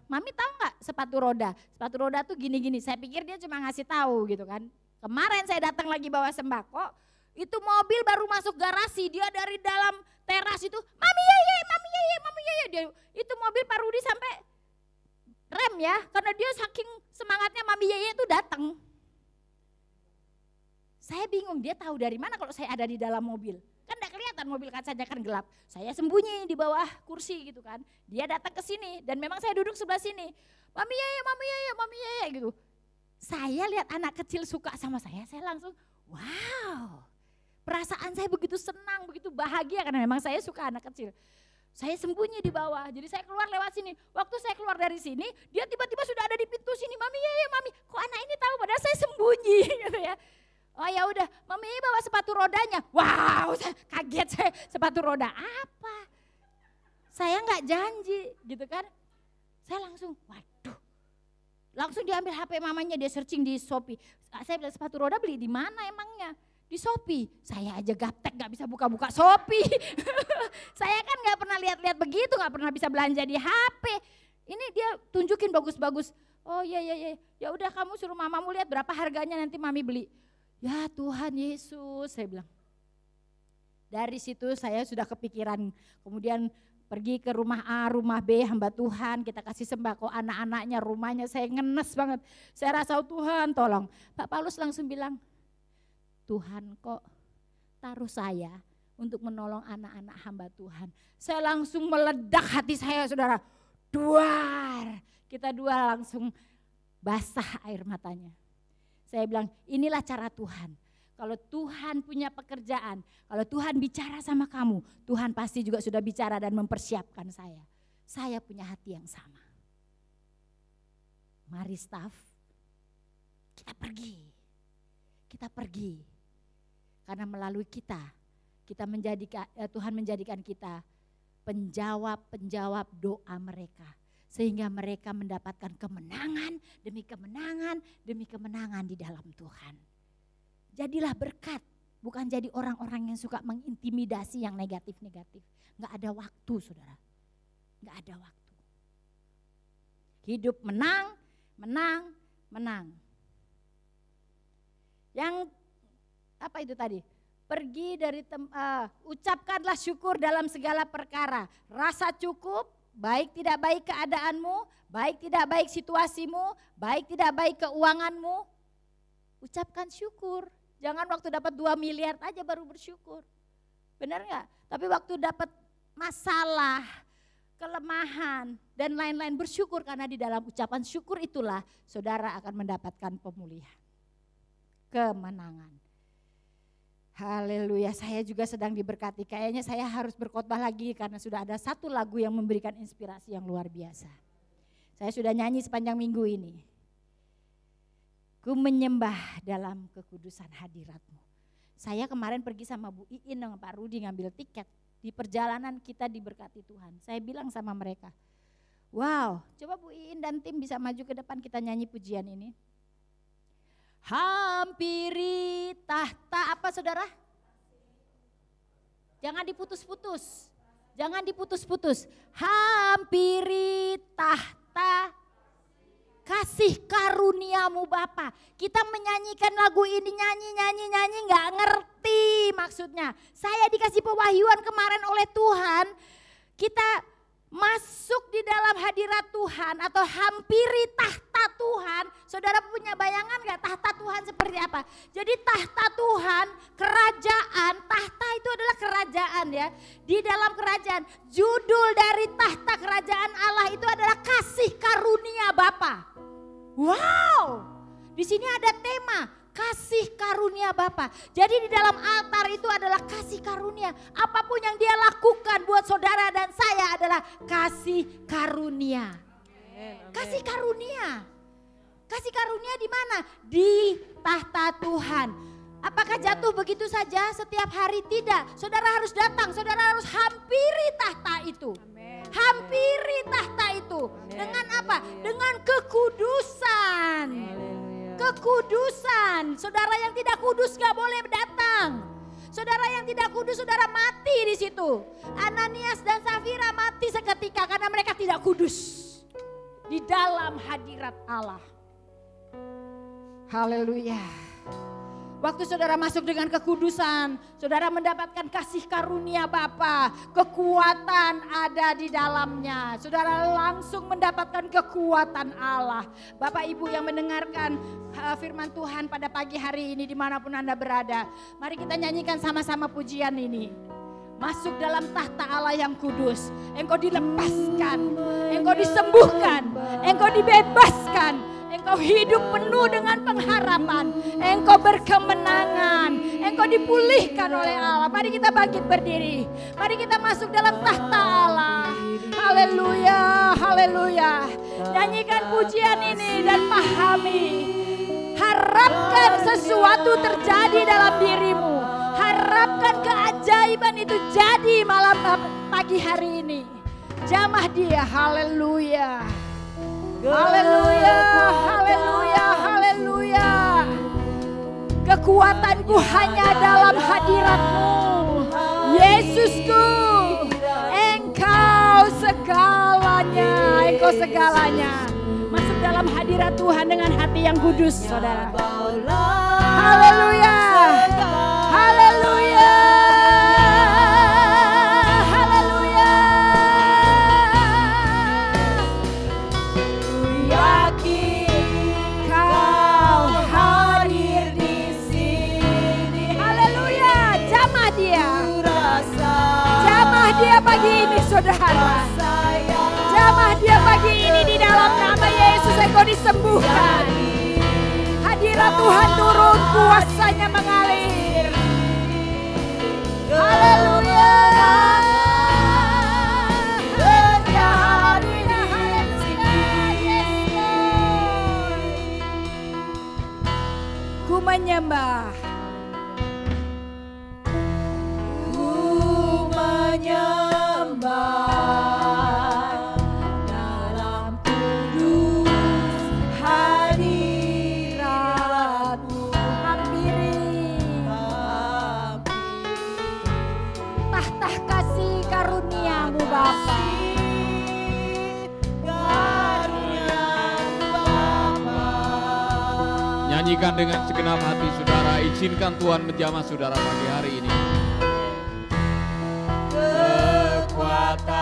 mami tahu nggak sepatu roda? Sepatu roda tuh gini-gini. Saya pikir dia cuma ngasih tahu gitu kan. Kemarin saya datang lagi bawa sembako, itu mobil baru masuk garasi, dia dari dalam teras itu, mami ye. Dia, itu mobil Pak Rudi sampai rem ya, karena dia saking semangatnya mami ye itu datang. Saya bingung, dia tahu dari mana kalau saya ada di dalam mobil. Kan enggak kelihatan, mobil kacanya kan gelap. Saya sembunyi di bawah kursi gitu kan. Dia datang ke sini dan memang saya duduk sebelah sini. Mami ye gitu. Saya lihat anak kecil suka sama saya langsung wow. Perasaan saya begitu senang, begitu bahagia karena memang saya suka anak kecil. Saya sembunyi di bawah, jadi saya keluar lewat sini. Waktu saya keluar dari sini, dia tiba-tiba sudah ada di pintu sini. Mami ye, mami, kok anak ini tahu padahal saya sembunyi gitu ya. Oh ya udah, mami bawa sepatu rodanya. Wow, kaget saya, sepatu roda apa? Saya nggak janji, gitu kan? Saya langsung, waduh, langsung diambil HP mamanya, dia searching di Shopee. Saya bilang sepatu roda beli di mana emangnya? Di Shopee. Saya aja gaptek nggak bisa buka-buka Shopee. Saya kan nggak pernah lihat-lihat begitu, nggak pernah bisa belanja di HP. Ini dia tunjukin bagus-bagus. Oh iya, ya udah kamu suruh mamamu lihat berapa harganya nanti mami beli. Ya Tuhan Yesus, saya bilang. Dari situ saya sudah kepikiran, kemudian pergi ke rumah A, rumah B, hamba Tuhan, kita kasih sembako anak-anaknya, rumahnya saya ngenes banget. Saya rasa Tuhan tolong. Pak Paulus langsung bilang, Tuhan kok taruh saya untuk menolong anak-anak hamba Tuhan. Saya langsung meledak hati saya saudara, duar. Kita dua langsung basah air matanya. Saya bilang inilah cara Tuhan. Kalau Tuhan punya pekerjaan, kalau Tuhan bicara sama kamu, Tuhan pasti juga sudah bicara dan mempersiapkan saya. Saya punya hati yang sama. Mari staff, kita pergi. Kita pergi. Karena melalui kita menjadikan Tuhan menjadikan kita penjawab-penjawab doa mereka. Sehingga mereka mendapatkan kemenangan demi kemenangan demi kemenangan di dalam Tuhan. Jadilah berkat, bukan jadi orang-orang yang suka mengintimidasi yang negatif-negatif. Nggak ada waktu saudara, nggak ada waktu. Hidup menang. Yang apa itu tadi? Pergi dari ucapkanlah syukur dalam segala perkara. Rasa cukup. Baik tidak baik keadaanmu, baik tidak baik situasimu, baik tidak baik keuanganmu, ucapkan syukur. Jangan waktu dapat 2 miliar aja baru bersyukur. Benar enggak? Tapi waktu dapat masalah, kelemahan, dan lain-lain bersyukur karena di dalam ucapan syukur itulah saudara akan mendapatkan pemulihan. Kemenangan. Haleluya, saya juga sedang diberkati. Kayaknya saya harus berkhotbah lagi karena sudah ada satu lagu yang memberikan inspirasi yang luar biasa. Saya sudah nyanyi sepanjang minggu ini. Ku menyembah dalam kekudusan hadirat-Mu. Saya kemarin pergi sama Bu Iin dengan Pak Rudi ngambil tiket. Di perjalanan kita diberkati Tuhan. Saya bilang sama mereka, wow, coba Bu Iin dan tim bisa maju ke depan kita nyanyi pujian ini. Hampiri tahta apa saudara? Jangan diputus-putus. Jangan diputus-putus. Hampiri tahta kasih karuniamu Bapa. Kita menyanyikan lagu ini nyanyi nggak ngerti maksudnya. Saya dikasih pewahyuan kemarin oleh Tuhan. Kita masuk di dalam hadirat Tuhan atau hampiri tahta Tuhan. Saudara punya bayangan gak tahta Tuhan seperti apa? Jadi tahta Tuhan, kerajaan, tahta itu adalah kerajaan ya. Di dalam kerajaan, judul dari tahta kerajaan Allah itu adalah kasih karunia Bapa. Wow, di sini ada tema kasih karunia Bapa. Jadi di dalam altar itu adalah kasih karunia. Apapun yang Dia lakukan buat saudara dan saya adalah kasih karunia. Kasih karunia. Kasih karunia di mana? Di tahta Tuhan. Apakah jatuh begitu saja setiap hari? Tidak. Saudara harus datang, saudara harus hampiri tahta itu. Hampiri tahta itu. Dengan apa? Dengan kekudusan. Kekudusan. Saudara yang tidak kudus gak boleh datang. Saudara yang tidak kudus, saudara mati di situ. Ananias dan Safira mati seketika karena mereka tidak kudus di dalam hadirat Allah. Haleluya. Waktu saudara masuk dengan kekudusan, saudara mendapatkan kasih karunia Bapa, kekuatan ada di dalamnya. Saudara langsung mendapatkan kekuatan Allah. Bapak Ibu yang mendengarkan firman Tuhan pada pagi hari ini dimanapun Anda berada, mari kita nyanyikan sama-sama pujian ini. Masuk dalam tahta Allah yang kudus, engkau dilepaskan, engkau disembuhkan, engkau dibebaskan. Engkau hidup penuh dengan pengharapan. Engkau berkemenangan. Engkau dipulihkan oleh Allah. Mari kita bangkit berdiri. Mari kita masuk dalam tahta Allah. Haleluya, haleluya. Nyanyikan pujian ini dan pahami. Harapkan sesuatu terjadi dalam dirimu. Harapkan keajaiban itu jadi malam pagi hari ini. Jamah Dia, haleluya. Haleluya, haleluya, haleluya. Kekuatanku hanya dalam hadirat-Mu. Yesusku, Engkau segalanya, Engkau segalanya. Masuk dalam hadirat Tuhan dengan hati yang kudus, saudara. Haleluya, haleluya. Dia pagi ini saudara, jamah Dia pagi ini di dalam nama Yesus engkau disembuhkan. Hadirat Tuhan turun, kuasanya mengalir. Haleluya. Ku menyembah. Menyembah dalam kudus hadirat-Mu. Hampiri tahta kasih karunia-Mu Bapa. Nyanyikan dengan segenap hati saudara, izinkan Tuhan menjamah saudara pagi hari ini. Kekuatan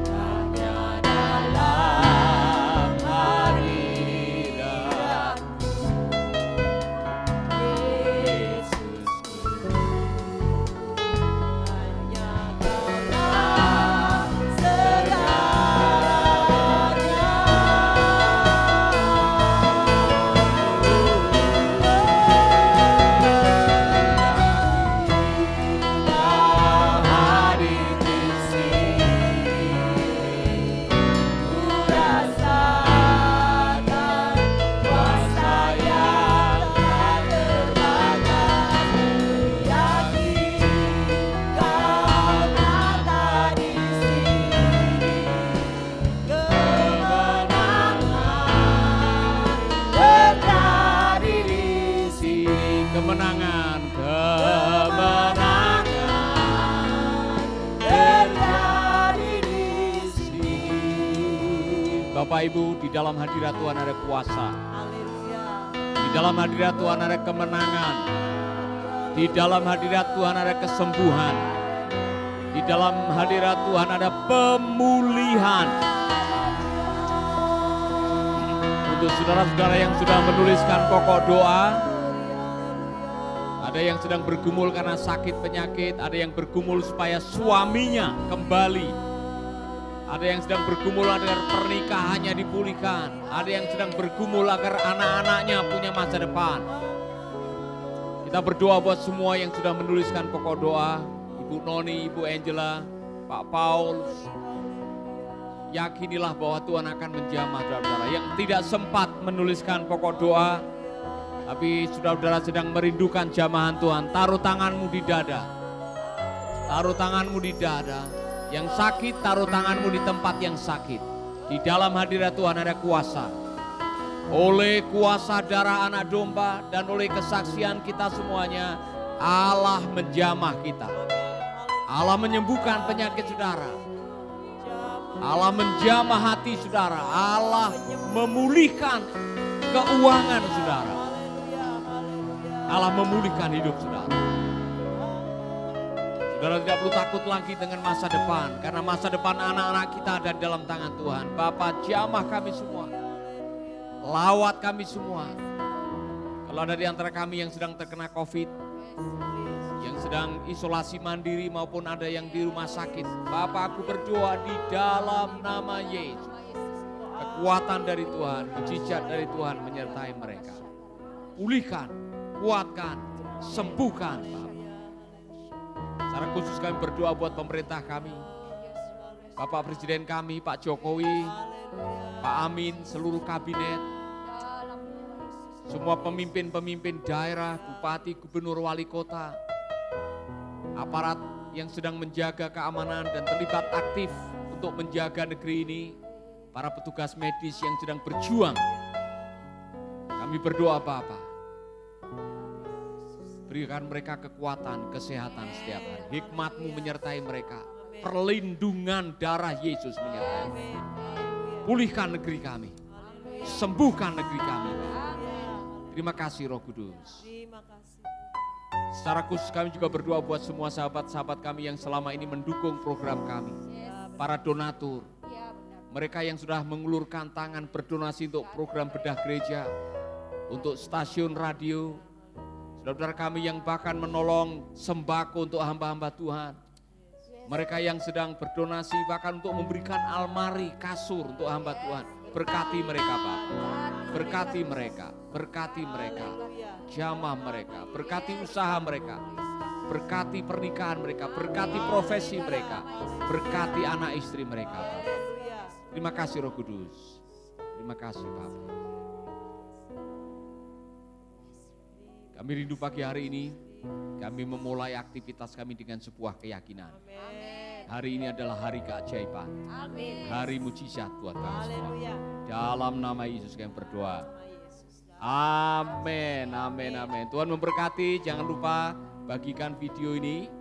hanya dalam hadirat-Mu, Yesusku. Hanya Kaulah segalanya. kemenangan, kemenangan terjadi di sini. Bapak Ibu, di dalam hadirat Tuhan ada kuasa. Di dalam hadirat Tuhan ada kemenangan. Di dalam hadirat Tuhan ada kesembuhan. Di dalam hadirat Tuhan ada pemulihan. Untuk saudara-saudara yang sudah menuliskan pokok doa, ada yang sedang bergumul karena sakit penyakit, ada yang bergumul supaya suaminya kembali, ada yang sedang bergumul agar pernikahannya dipulihkan, ada yang sedang bergumul agar anak-anaknya punya masa depan. Kita berdoa buat semua yang sudah menuliskan pokok doa, Ibu Noni, Ibu Angela, Pak Paul. Yakinilah bahwa Tuhan akan menjamah saudara-saudara yang tidak sempat menuliskan pokok doa, tapi saudara-saudara sedang merindukan jamahan Tuhan. Taruh tanganmu di dada, taruh tanganmu di dada. Yang sakit, taruh tanganmu di tempat yang sakit. Di dalam hadirat Tuhan ada kuasa. Oleh kuasa darah anak domba dan oleh kesaksian kita semuanya, Allah menjamah kita. Allah menyembuhkan penyakit saudara. Allah menjamah hati saudara. Allah memulihkan keuangan saudara. Allah memulihkan hidup saudara. Saudara tidak perlu takut lagi dengan masa depan, karena masa depan anak-anak kita ada di dalam tangan Tuhan. Bapa, jamah kami semua, lawat kami semua. Kalau ada di antara kami yang sedang terkena COVID, yang sedang isolasi mandiri maupun ada yang di rumah sakit, Bapa, aku berdoa di dalam nama Yesus, kekuatan dari Tuhan, mujizat dari Tuhan menyertai mereka. Pulihkan, kuatkan, sembuhkan Bapa. Secara khusus kami berdoa buat pemerintah kami, Bapak Presiden kami, Pak Jokowi, Pak Amin, seluruh kabinet, semua pemimpin-pemimpin daerah, bupati, gubernur, wali kota, aparat yang sedang menjaga keamanan dan terlibat aktif untuk menjaga negeri ini, para petugas medis yang sedang berjuang. Kami berdoa Bapak, berikan mereka kekuatan, kesehatan setiap hari. Hikmat-Mu menyertai mereka. Perlindungan darah Yesus menyertai mereka. Pulihkan negeri kami. Sembuhkan negeri kami. Terima kasih Roh Kudus. Secara khusus kami juga berdoa buat semua sahabat-sahabat kami yang selama ini mendukung program kami. Para donatur. Mereka yang sudah mengulurkan tangan berdonasi untuk program bedah gereja. Untuk stasiun radio. Saudara-saudara kami yang bahkan menolong sembako untuk hamba-hamba Tuhan. Mereka yang sedang berdonasi bahkan untuk memberikan almari, kasur untuk hamba Tuhan. Berkati mereka Bapak. Berkati mereka, berkati mereka. Jamah mereka, berkati usaha mereka. Berkati pernikahan mereka, berkati profesi mereka. Berkati anak istri mereka Bapak. Terima kasih Roh Kudus. Terima kasih Bapak. Kami rindu pagi hari ini, kami memulai aktivitas kami dengan sebuah keyakinan. Amen. Hari ini adalah hari keajaiban, amin. Hari mujizat buat kami semua. Dalam nama Yesus kami berdoa. Amin, amin, amin. Tuhan memberkati, jangan lupa bagikan video ini